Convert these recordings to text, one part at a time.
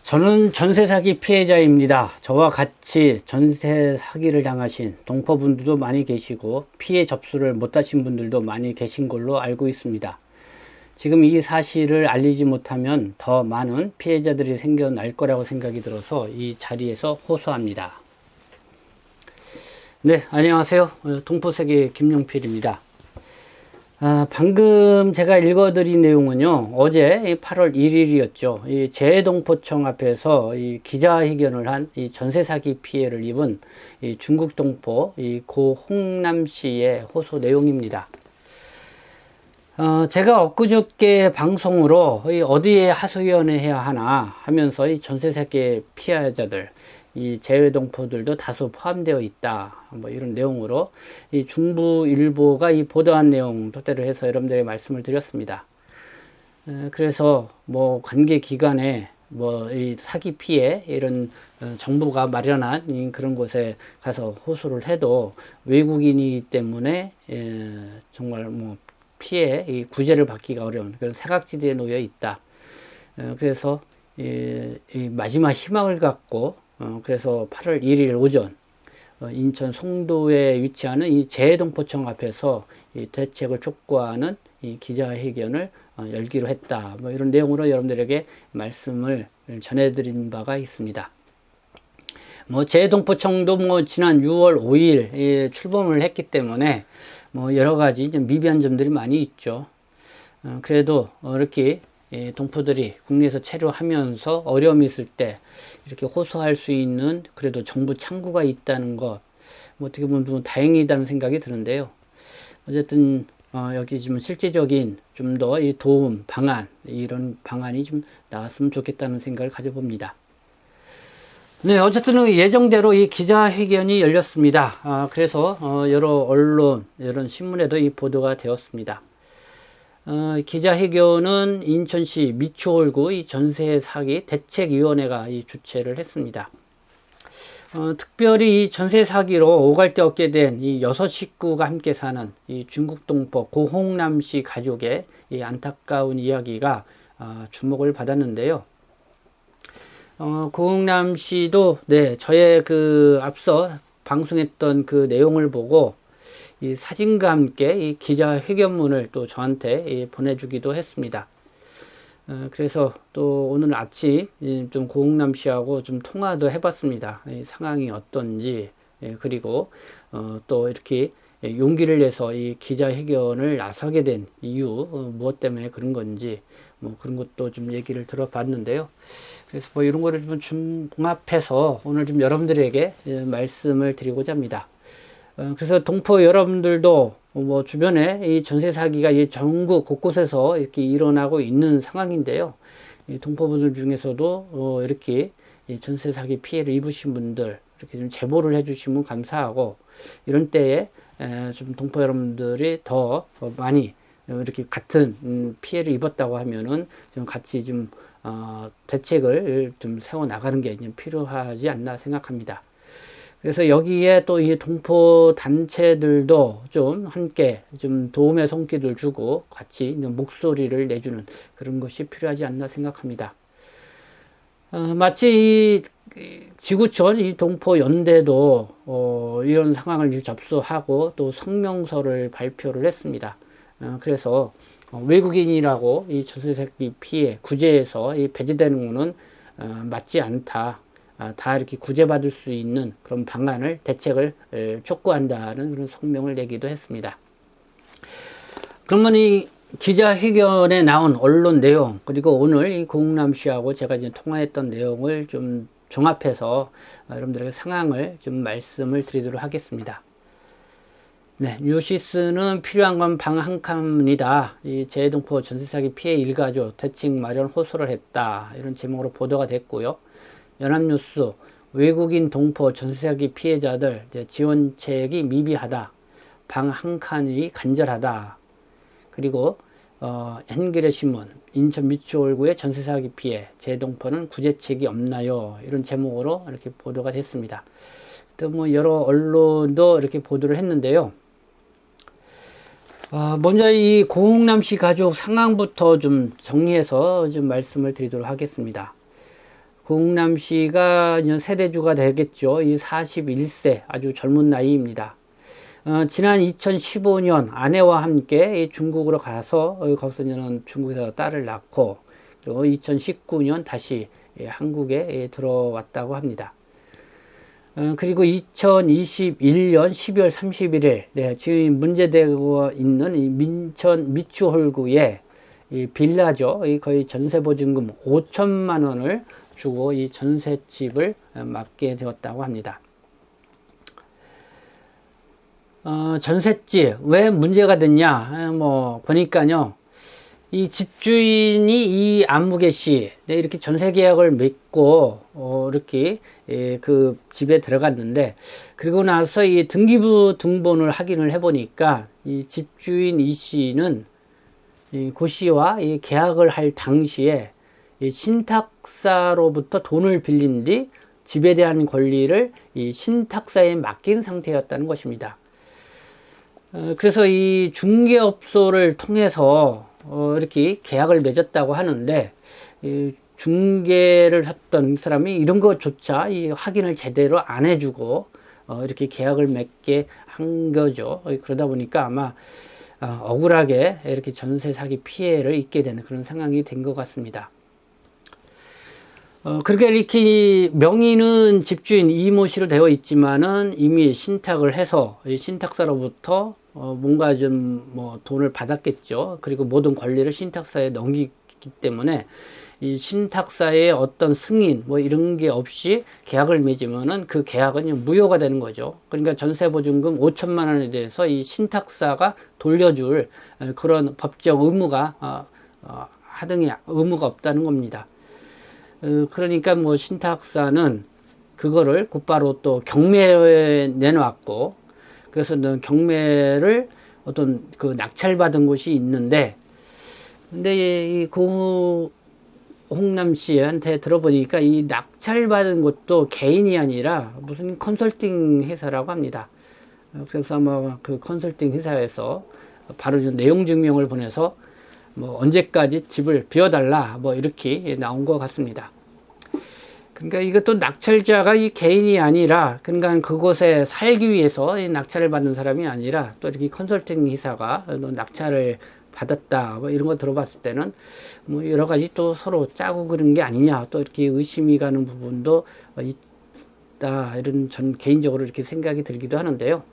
저는 전세 사기 피해자입니다. 저와 같이 전세 사기를 당하신 동포분들도 많이 계시고 피해 접수를 못하신 분들도 많이 계신 걸로 알고 있습니다. 지금 이 사실을 알리지 못하면 더 많은 피해자들이 생겨날 거라고 생각이 들어서 이 자리에서 호소합니다. 네, 안녕하세요. 동포세계 김용필입니다. 방금 제가 읽어드린 내용은요, 어제 8월 1일이었죠. 이 재동포청 앞에서 이 기자회견을 한 이 전세 사기 피해를 입은 이 중국 동포 이 고홍남 씨의 호소 내용입니다. 제가 엊그저께 방송으로 어디에 하소연해야 하나 하면서 이 전세 사기 피해자들, 이 재외동포들도 다수 포함되어 있다. 뭐 이런 내용으로 이 중부일보가 이 보도한 내용 토대로 해서 여러분들에게 말씀을 드렸습니다. 그래서 뭐 관계 기관에 뭐 이 사기 피해 이런 정부가 마련한 그런 곳에 가서 호소를 해도 외국인이기 때문에 정말 뭐 피해 이 구제를 받기가 어려운 그런 사각지대에 놓여 있다. 그래서 이 마지막 희망을 갖고 그래서 8월 1일 오전 인천 송도에 위치하는 이 재동포청 앞에서 이 대책을 촉구하는 이 기자회견을 열기로 했다. 뭐 이런 내용으로 여러분들에게 말씀을 전해드린 바가 있습니다. 뭐 재동포청도 뭐 지난 6월 5일 출범을 했기 때문에 뭐 여러 가지 좀 미비한 점들이 많이 있죠. 그래도 이렇게 동포들이 국내에서 체류하면서 어려움이 있을 때 이렇게 호소할 수 있는 그래도 정부 창구가 있다는 것, 뭐 어떻게 보면 좀 다행이다는 생각이 드는데요. 어쨌든 여기 지금 실질적인 좀 더 이 도움 방안, 이런 방안이 좀 나왔으면 좋겠다는 생각을 가져봅니다. 네, 어쨌든 예정대로 이 기자회견이 열렸습니다. 그래서 여러 언론, 여러 신문에도 이 보도가 되었습니다. 기자회견은 인천시 미추홀구 이 전세 사기 대책위원회가 이 주최를 했습니다. 특별히 이 전세 사기로 오갈 데 없게 된 이 6식구가 함께 사는 이 중국 동포 고홍남 씨 가족의 이 안타까운 이야기가 주목을 받았는데요. 고홍남 씨도 네, 저의 그 앞서 방송했던 그 내용을 보고 이 사진과 함께 이 기자회견문을 또 저한테 보내주기도 했습니다. 그래서 또 오늘 아침 좀 고홍남 씨하고 좀 통화도 해봤습니다. 이 상황이 어떤지, 그리고 또 이렇게 용기를 내서 이 기자회견을 나서게 된 이유, 무엇 때문에 그런 건지, 뭐 그런 것도 좀 얘기를 들어봤는데요. 그래서 뭐 이런 거를 좀 종합해서 오늘 좀 여러분들에게 말씀을 드리고자 합니다. 그래서 동포 여러분들도 뭐 주변에 이 전세 사기가 이 전국 곳곳에서 이렇게 일어나고 있는 상황인데요. 이 동포분들 중에서도 이렇게 이 전세 사기 피해를 입으신 분들 이렇게 좀 제보를 해주시면 감사하고, 이런 때에 좀 동포 여러분들이 더 많이 이렇게 같은 피해를 입었다고 하면은 좀 같이 좀 대책을 좀 세워 나가는 게 필요하지 않나 생각합니다. 그래서 여기에 또 이 동포 단체들도 좀 함께 좀 도움의 손길을 주고 같이 목소리를 내주는 그런 것이 필요하지 않나 생각합니다. 마치 이 지구촌 이 동포 연대도 이런 상황을 접수하고 또 성명서를 발표를 했습니다. 그래서 외국인이라고 이 전세사기 피해 구제에서 이 배제되는 것은 맞지 않다. 다 이렇게 구제받을 수 있는 그런 방안을, 대책을 촉구한다는 그런 성명을 내기도 했습니다. 그러면 이 기자회견에 나온 언론 내용, 그리고 오늘 이 고홍남 씨하고 제가 이제 통화했던 내용을 좀 종합해서 여러분들에게 상황을 좀 말씀을 드리도록 하겠습니다. 네, 뉴시스는 필요한 건 방 한 칸입니다. 이 재동포 전세사기 피해 일가족 대책 마련 호소를 했다. 이런 제목으로 보도가 됐고요. 연합뉴스 외국인 동포 전세사기 피해자들 지원책이 미비하다. 방 한 칸이 간절하다. 그리고 한겨레 신문 인천 미추홀구의 전세사기 피해 재동포는 구제책이 없나요? 이런 제목으로 이렇게 보도가 됐습니다. 또 뭐 여러 언론도 이렇게 보도를 했는데요. 먼저 이 고홍남 씨 가족 상황부터 좀 정리해서 좀 말씀을 드리도록 하겠습니다. 고흥남 씨가 이제 세대주가 되겠죠. 이 41세 아주 젊은 나이입니다. 지난 2015년 아내와 함께 중국으로 가서 거기서 저는 중국에서 딸을 낳고 그리고 2019년 다시 한국에 들어왔다고 합니다. 그리고 2021년 12월 31일 네, 지금 문제되고 있는 이 민천 미추홀구의 이 빌라죠. 거의 전세보증금 5천만 원을 주고 이 전셋집을 맡게 되었다고 합니다. 전셋집 왜 문제가 됐냐? 보니까요. 이 집주인이 이 안무개 씨, 네, 이렇게 전세 계약을 맺고, 이렇게, 그 집에 들어갔는데, 그리고 나서 이 등기부 등본을 확인을 해보니까, 이 집주인 이 씨는, 이 고 씨와 이 계약을 할 당시에, 이 신탁사로부터 돈을 빌린 뒤 집에 대한 권리를 이 신탁사에 맡긴 상태였다는 것입니다. 그래서 이 중개업소를 통해서 이렇게 계약을 맺었다고 하는데 중개를 했던 사람이 이런 것조차 이 확인을 제대로 안 해주고 이렇게 계약을 맺게 한 거죠. 그러다 보니까 아마 억울하게 이렇게 전세 사기 피해를 입게 되는 그런 상황이 된 것 같습니다. 그렇게 이렇게 명의는 집주인 이모 씨로 되어 있지만은 이미 신탁을 해서 신탁사로부터 뭔가 좀 돈을 받았겠죠. 그리고 모든 권리를 신탁사에 넘기기 때문에 이 신탁사의 어떤 승인 이런 게 없이 계약을 맺으면은 그 계약은 무효가 되는 거죠. 그러니까 전세보증금 5천만 원에 대해서 이 신탁사가 돌려줄 그런 법적 의무가 하등의 의무가 없다는 겁니다. 그러니까 신탁사는 그거를 곧바로 또 경매에 내놓았고, 그래서 경매를 어떤 그 낙찰받은 곳이 있는데, 근데 이 고흥남 씨한테 들어보니까 이 낙찰받은 곳도 개인이 아니라 무슨 컨설팅 회사라고 합니다. 그래서 아마 그 컨설팅 회사에서 바로 내용 증명을 보내서 언제까지 집을 비워달라 이렇게 나온 것 같습니다. 그러니까 이것도 낙찰자가 이 개인이 아니라 그러니까 그곳에 살기 위해서 이 낙찰을 받는 사람이 아니라 또 이렇게 컨설팅 회사가 낙찰을 받았다 이런 거 들어봤을 때는 여러 가지 또 서로 짜고 그런 게 아니냐 또 이렇게 의심이 가는 부분도 있다 이런 전 개인적으로 이렇게 생각이 들기도 하는데요.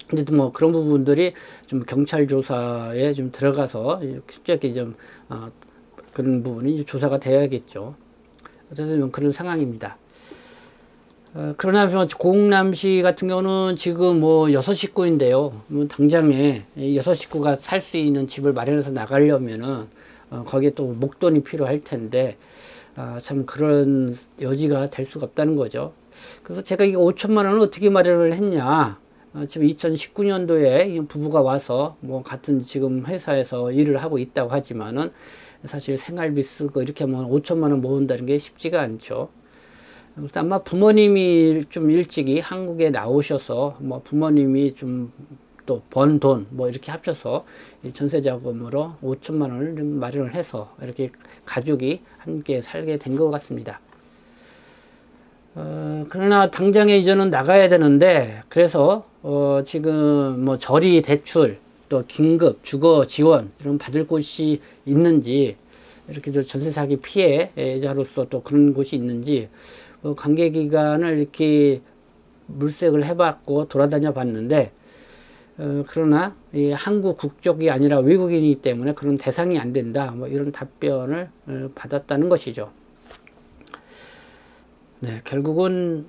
근데 또 그런 부분들이 좀 경찰 조사에 좀 들어가서 실제로 좀 그런 부분이 조사가 돼야겠죠. 어쨌든 그런 상황입니다. 그러나 고흥남 씨 같은 경우는 지금 6식구인데요. 당장에 6식구가 살 수 있는 집을 마련해서 나가려면은 거기에 또 목돈이 필요할 텐데 참 그런 여지가 될 수가 없다는 거죠. 그래서 제가 이 5천만 원을 어떻게 마련을 했냐? 지금 2019년도에 부부가 와서 같은 지금 회사에서 일을 하고 있다고 하지만은 사실 생활비 쓰고 이렇게 하면 5천만 원 모은다는 게 쉽지가 않죠. 아마 부모님이 좀 일찍이 한국에 나오셔서 부모님이 좀 또 번 돈 이렇게 합쳐서 전세 자금으로 5천만 원을 좀 마련을 해서 이렇게 가족이 함께 살게 된 것 같습니다. 그러나 당장에 이제는 나가야 되는데 그래서 지금 저리 대출 또 긴급 주거 지원 이런 받을 곳이 있는지 이렇게 전세 사기 피해자로서 또 그런 곳이 있는지 관계 기관을 이렇게 물색을 해봤고 돌아다녀 봤는데 그러나 이 한국 국적이 아니라 외국인이기 때문에 그런 대상이 안 된다 이런 답변을 받았다는 것이죠. 네, 결국은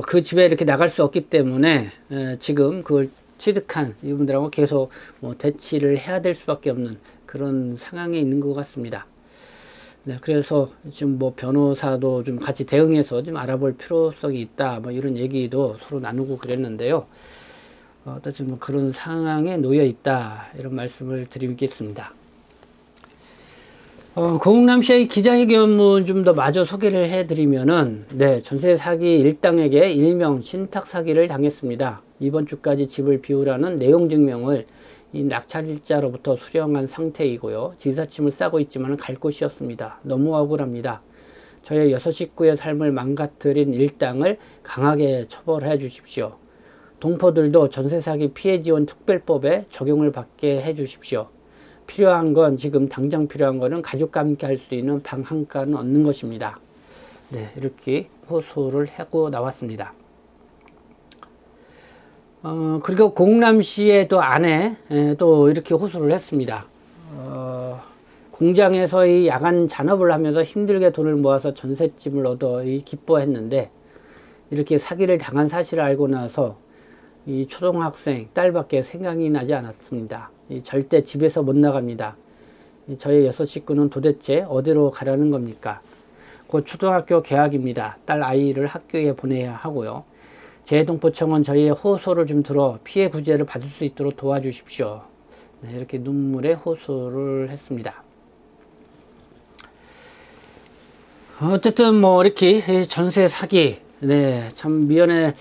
그 집에 이렇게 나갈 수 없기 때문에 지금 그걸 취득한 이분들하고 계속 대치를 해야 될 수밖에 없는 그런 상황에 있는 것 같습니다. 네, 그래서 지금 변호사도 좀 같이 대응해서 좀 알아볼 필요성이 있다 이런 얘기도 서로 나누고 그랬는데요. 어쨌든 그런 상황에 놓여 있다 이런 말씀을 드리겠습니다. 고흥남 씨의 기자회견문 좀 더 마저 소개를 해드리면은, 네, 전세 사기 일당에게 일명 신탁 사기를 당했습니다. 이번 주까지 집을 비우라는 내용 증명을 이 낙찰자로부터 수령한 상태이고요. 지사침을 싸고 있지만 갈 곳이 없습니다. 너무 억울합니다. 저의 6식구의 삶을 망가뜨린 일당을 강하게 처벌해 주십시오. 동포들도 전세 사기 피해 지원 특별법에 적용을 받게 해 주십시오. 필요한 건, 지금 당장 필요한 거는 가족과 함께 할 수 있는 방 한 칸은 얻는 것입니다. 네, 이렇게 호소를 하고 나왔습니다. 그리고 공남 씨의 또 아내 또 이렇게 호소를 했습니다. 공장에서 이 야간 잔업을 하면서 힘들게 돈을 모아서 전셋집을 얻어 기뻐했는데, 이렇게 사기를 당한 사실을 알고 나서 이 초등학생 딸밖에 생각이 나지 않았습니다. 절대 집에서 못 나갑니다. 저의 6식구는 도대체 어디로 가라는 겁니까? 곧 초등학교 개학입니다. 딸 아이를 학교에 보내야 하고요. 재동포청은 저희의 호소를 좀 들어 피해 구제를 받을 수 있도록 도와주십시오. 네, 이렇게 눈물의 호소를 했습니다. 어쨌든 뭐 이렇게 전세 사기, 네, 참 미연에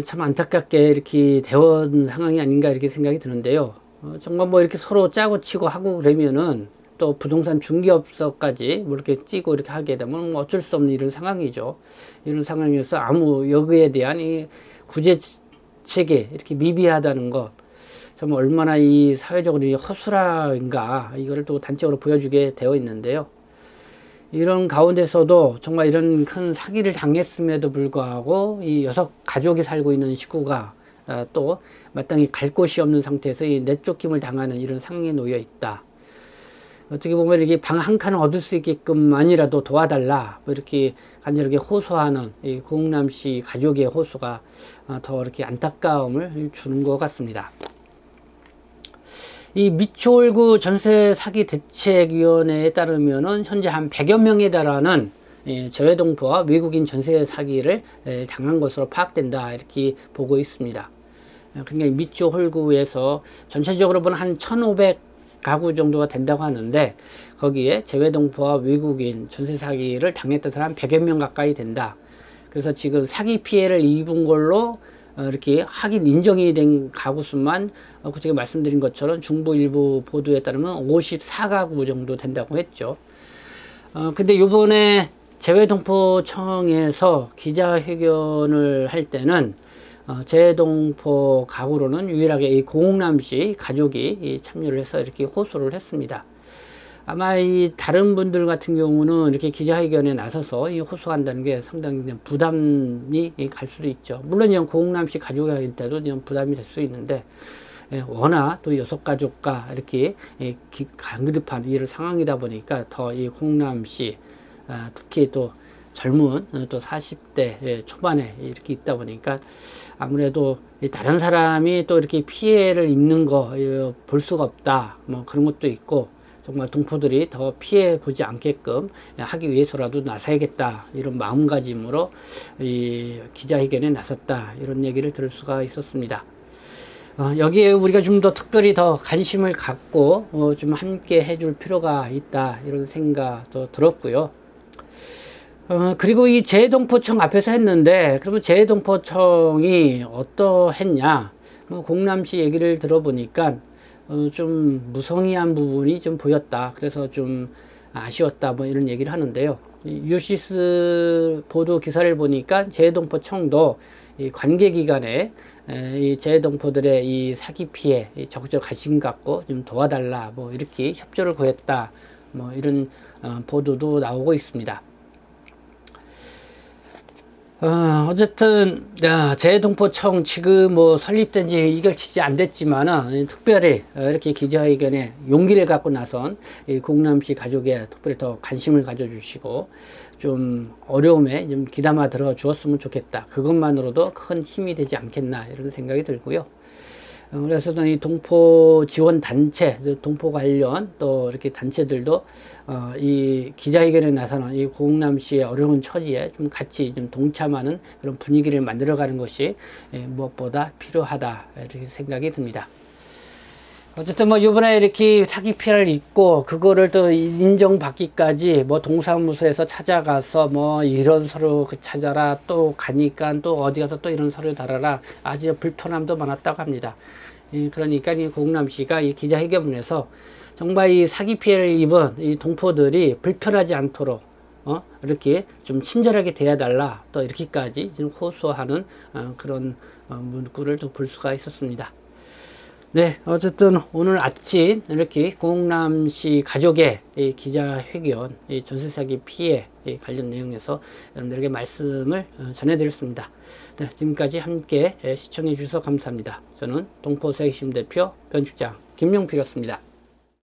참 안타깝게 이렇게 되어온 상황이 아닌가 이렇게 생각이 드는데요. 정말 뭐 이렇게 서로 짜고 치고 하고 그러면은, 또 부동산 중개업소까지 뭐 이렇게 찌고 이렇게 하게 되면 뭐 어쩔 수 없는 이런 상황이죠. 이런 상황에서 아무 여기에 대한 이 구제 체계 이렇게 미비하다는 것, 참 얼마나 이 사회적으로 허술한가, 이거를 또 단적으로 보여주게 되어 있는데요. 이런 가운데서도 정말 이런 큰 사기를 당했음에도 불구하고 이 6가족이 살고 있는 식구가 또 마땅히 갈 곳이 없는 상태에서 이 내쫓김을 당하는 이런 상황에 놓여 있다. 어떻게 보면 이렇게 방 한 칸을 얻을 수 있게끔만이라도 도와달라, 뭐 이렇게 간절하게 호소하는 이 고흥남 씨 가족의 호소가 더 이렇게 안타까움을 주는 것 같습니다. 이 미추홀구 전세 사기 대책위원회에 따르면은 현재 한 100여 명에 달하는 재외동포와 외국인 전세 사기를 당한 것으로 파악된다, 이렇게 보고 있습니다. 그러니까 미추홀구에서 전체적으로 보면 한 1,500가구 정도가 된다고 하는데, 거기에 재외동포와 외국인 전세 사기를 당했던 사람 100여 명 가까이 된다. 그래서 지금 사기 피해를 입은 걸로 이렇게 확인 인정이 된 가구 수만 제가 말씀드린 것처럼 중부일보 보도에 따르면 54가구 정도 된다고 했죠. 근데 요번에 재외동포청에서 기자회견을 할 때는 재외동포 가구로는 유일하게 이 고흥남 씨 가족이 참여를 해서 이렇게 호소를 했습니다. 아마 이 다른 분들 같은 경우는 이렇게 기자회견에 나서서 이 호소한다는 게 상당히 부담이 갈 수도 있죠. 물론 이런 고흥남 씨 가족일 때도 부담이 될 수 있는데, 워낙 또 6가족과 이렇게 간급한 이런 상황이다 보니까 더 이 고흥남 씨, 특히 또 젊은 또 40대 초반에 이렇게 있다 보니까 아무래도 다른 사람이 또 이렇게 피해를 입는 거 볼 수가 없다, 뭐 그런 것도 있고, 정말 동포들이 더 피해 보지 않게끔 하기 위해서라도 나서야겠다, 이런 마음가짐으로 이 기자회견에 나섰다, 이런 얘기를 들을 수가 있었습니다. 여기에 우리가 좀 더 특별히 더 관심을 갖고 좀 함께 해줄 필요가 있다, 이런 생각도 들었고요. 그리고 이 재동포청 앞에서 했는데, 그러면 재동포청이 어떠했냐, 뭐 공남시 얘기를 들어보니까 좀 무성의한 부분이 좀 보였다, 그래서 좀 아쉬웠다, 뭐 이런 얘기를 하는데요. 유시스 보도 기사를 보니까 재동포청도 이 관계기관에 이 재동포들의 이 사기 피해 적극적으로 관심 갖고 좀 도와달라, 뭐 이렇게 협조를 구했다, 뭐 이런 보도도 나오고 있습니다. 어쨌든 재동포청 지금 뭐 설립된 지 이결치지 안 됐지만은 특별히 이렇게 기자회견에 용기를 갖고 나선 이 공남시 가족에 특별히 더 관심을 가져주시고 좀 어려움에 좀 귀담아 들어 주었으면 좋겠다, 그것만으로도 큰 힘이 되지 않겠나, 이런 생각이 들고요. 그래서 이 동포 지원 단체, 동포 관련 또 이렇게 단체들도 이 기자회견에 나서는 이 고흥남 씨의 어려운 처지에 좀 같이 좀 동참하는 그런 분위기를 만들어가는 것이 무엇보다 필요하다, 이렇게 생각이 듭니다. 어쨌든 뭐 이번에 이렇게 사기 피해를 입고 그거를 또 인정받기까지 뭐 동사무소에서 찾아가서 뭐 이런 서류 찾아라, 또 가니까 또 어디 가서 또 이런 서류 달아라, 아주 불편함도 많았다고 합니다. 그러니까 이 고흥남 씨가 이 기자회견문에서 정말 이 사기 피해를 입은 이 동포들이 불편하지 않도록 이렇게 좀 친절하게 대해달라, 또 이렇게까지 지금 호소하는 그런 문구를 또 볼 수가 있었습니다. 네, 어쨌든 오늘 아침 이렇게 구홍남씨 가족의 이 기자회견, 이 전세 사기 피해 관련 내용에서 여러분들에게 말씀을 전해드렸습니다. 네, 지금까지 함께 시청해 주셔서 감사합니다. 저는 동포세이심 대표 변축장 김용필이었습니다.